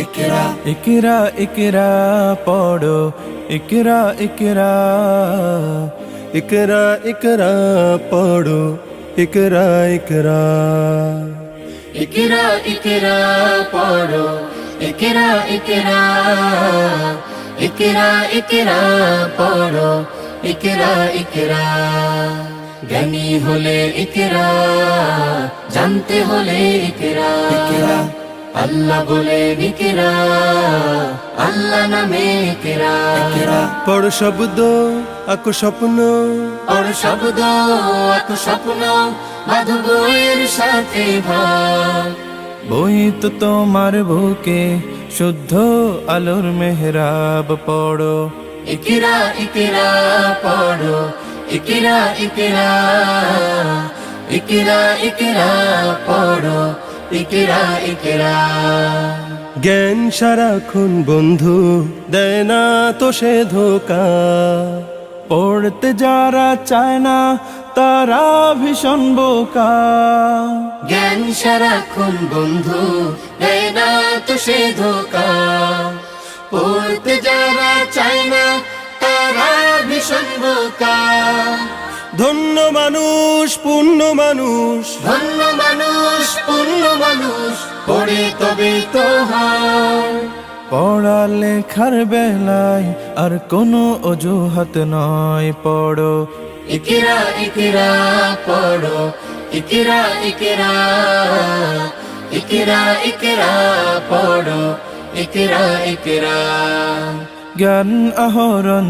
ইকরা ইকরা ইকরা পড়ো ইকরা ইকরা ইকরা ইকরা পড়ো ইকরা ইকরা ইকরা ইকরা পড়ো ইকরা ইকরা ইকরা ইকরা পড়ো ইকরা ইকরা জ্ঞানী হলে ইকরা জানতে হলে ইকরা ইকরা আল্লাহ বলে ইকরা আল্লাহ নামে ইকরা ইকরা পড় শব্দ আঁকো স্বপ্ন পড় শব্দ আঁকো স্বপ্ন বাঁধো বইয়ের সাথে ভাগ বই তো তোমার বুকে শুদ্ধ আলোর মেহরাব পড়ো ইকরা ইকরা পড়ো ইকরা ইকরা ইকরা ইকরা পড়ো ইকরা ইকরা জ্ঞান সারাক্ষণ বন্ধু দেয় না তো সে ধোকা পড়তে যারা চায় না তারা ভীষণ বোকা জ্ঞান সারাক্ষণ বন্ধু দেয় না তো সে ধোকা পড়তে যারা চায় না তারা ভীষণ বোকা ধন্য মানুষ পূর্ণ মানুষ ধন্য মানুষ পূর্ণ মানুষ পড়ে তবে তো হয় পড়ালেখার বেলায় আর কোনো অজুহাত নয় পড়ো ইকরা ইকরা পড়ো ইকরা ইকরা ইকরা ইকরা পড়ো ইকরা ইকরা জ্ঞান আহরণ